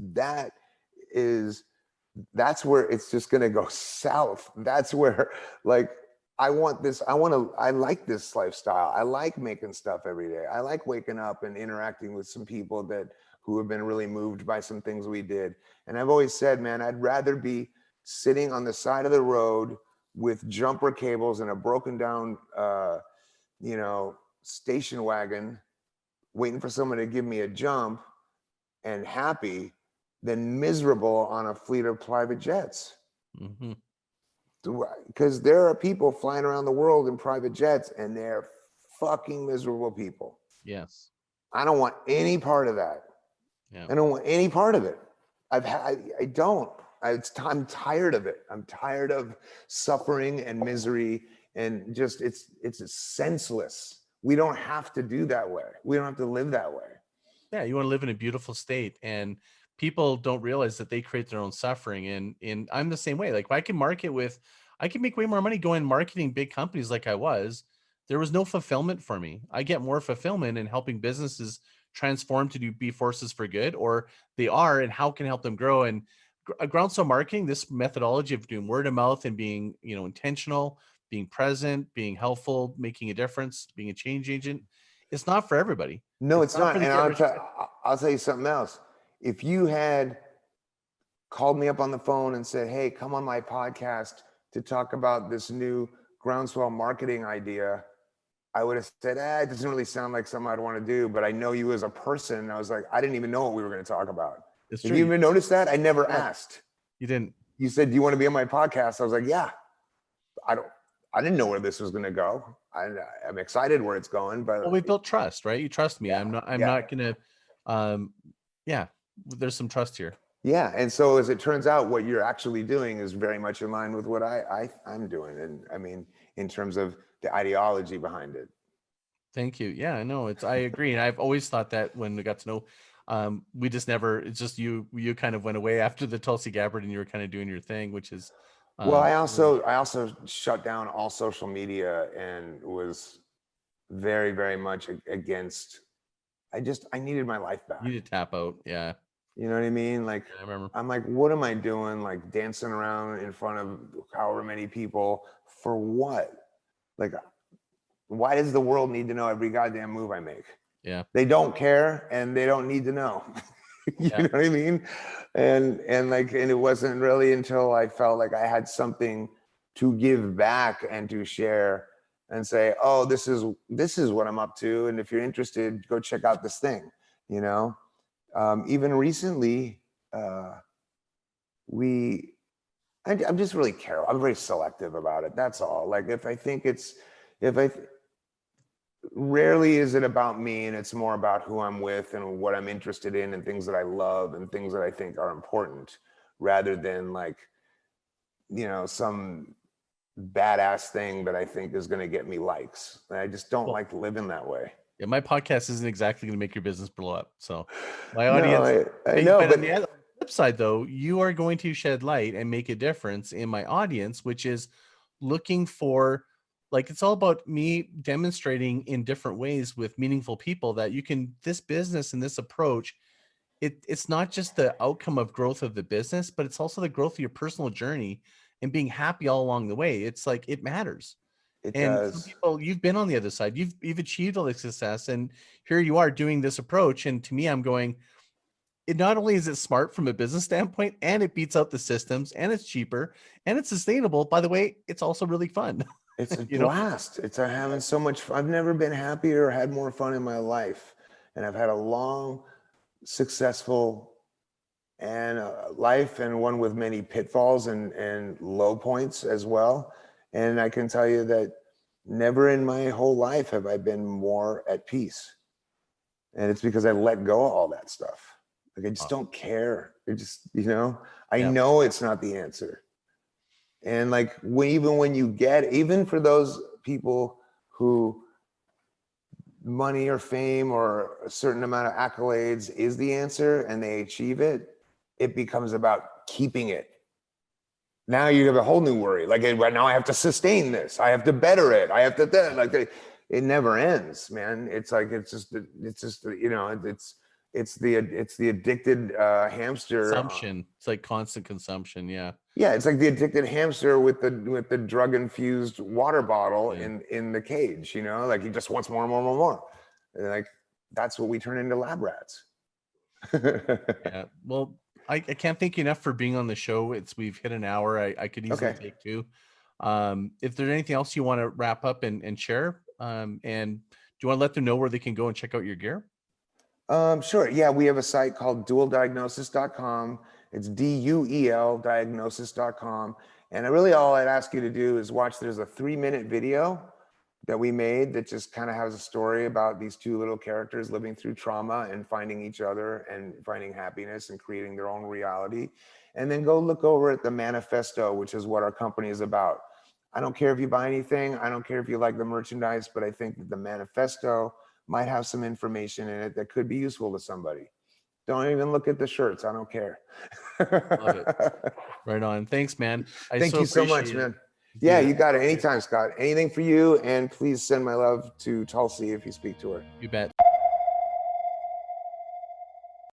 that's where it's just going to go south. That's where, like, I like this lifestyle. I like making stuff every day. I like waking up and interacting with some people who have been really moved by some things we did. And I've always said, man, I'd rather be sitting on the side of the road with jumper cables and a broken down, station wagon, waiting for someone to give me a jump and happy, than miserable on a fleet of private jets. Mm-hmm. Because there are people flying around the world in private jets and they're fucking miserable people. Yes. I don't want any part of that. Yeah. I don't want any part of it. I don't. I'm tired of it. I'm tired of suffering and misery, and just it's senseless. We don't have to do that way. We don't have to live that way. Yeah, you want to live in a beautiful state, and people don't realize that they create their own suffering. And I'm the same way. Like, I can make way more money going marketing big companies like I was. There was no fulfillment for me. I get more fulfillment in helping businesses transform to be forces for good, or they are, and how can I help them grow. And Groundswell marketing, this methodology of doing word of mouth and being, intentional, being present, being helpful, making a difference, being a change agent, it's not for everybody. No, it's not. For the And get-rich quick. I'll tell you something else. If you had called me up on the phone and said, hey, come on my podcast to talk about this new Groundswell marketing idea, I would have said, it doesn't really sound like something I'd want to do, but I know you as a person. And I was like, I didn't even know what we were going to talk about. It's Have true. you even noticed that? I never asked. You didn't. You said, do you want to be on my podcast? I was like, yeah. I didn't know where this was going to go. I'm excited where it's going, but Well, we built trust, right? You trust me. Yeah, I'm yeah. not gonna there's some trust here. Yeah. And so as it turns out, what you're actually doing is very much in line with what I'm doing. And I mean, in terms of the ideology behind it. Thank you. Yeah, I know. I agree. And I've always thought that when we got to know, we just never, it's just you kind of went away after the Tulsi Gabbard and you were kind of doing your thing, which is well, I also shut down all social media and was very, very much against, I needed my life back. You need to tap out. Yeah. You know what I mean? Like, I remember. I'm like, what am I doing? Like dancing around in front of however many people for what? Like, why does the world need to know every goddamn move I make? Yeah. They don't care and they don't need to know. You know what I mean? And it wasn't really until I felt like I had something to give back and to share and say, oh, this is what I'm up to. And if you're interested, go check out this thing, even recently, I'm just really careful. I'm very selective about it. That's all. Like, rarely is it about me, and it's more about who I'm with and what I'm interested in and things that I love and things that I think are important, rather than like, some badass thing that I think is going to get me likes. And I just don't like living that way. Yeah, my podcast isn't exactly going to make your business blow up. So my audience, no, I know, but on the flip side though, you are going to shed light and make a difference in my audience, which is looking for, like, it's all about me demonstrating in different ways with meaningful people that this business and this approach, it's not just the outcome of growth of the business, but it's also the growth of your personal journey and being happy all along the way. It's like, it matters. It and does. some people, you've been on the other side, you've achieved all the success, and here you are doing this approach. And to me, I'm going, it not only is it smart from a business standpoint, and it beats out the systems, and it's cheaper, and it's sustainable. By the way, it's also really fun. It's a blast. It's having so much fun. I've never been happier or had more fun in my life. And I've had a long, successful and life, and one with many pitfalls and low points as well. And I can tell you that never in my whole life have I been more at peace. And it's because I let go of all that stuff. Like, I just don't care. It just, I know it's not the answer. And like, even for those people who money or fame or a certain amount of accolades is the answer and they achieve it, it becomes about keeping it. Now you have a whole new worry. Like right now I have to sustain this. I have to better it. I have to like it never ends, man. It's like it's just you know, it's the addicted hamster. Consumption. It's like constant consumption. Yeah. Yeah, it's like the addicted hamster with the drug infused water bottle in the cage, you know, like he just wants more and more and more and more. And like that's what we turn into lab rats. Yeah. Well, I can't thank you enough for being on the show. We've hit an hour. I could easily take two. If there's anything else you want to wrap up and share, and do you want to let them know where they can go and check out your gear? Sure. Yeah, we have a site called dualdiagnosis.com. It's DUEL diagnosis.com. And really all I'd ask you to do is watch, there's a 3-minute video that we made that just kind of has a story about these two little characters living through trauma and finding each other and finding happiness and creating their own reality. And then go look over at the manifesto, which is what our company is about. I don't care if you buy anything. I don't care if you like the merchandise, but I think that the manifesto might have some information in it that could be useful to somebody. Don't even look at the shirts. I don't care. Love it. Right on. Thanks, man. Thank you so much, man. Yeah, you got it. Anytime, Scott. Anything for you. And please send my love to Tulsi if you speak to her. You bet.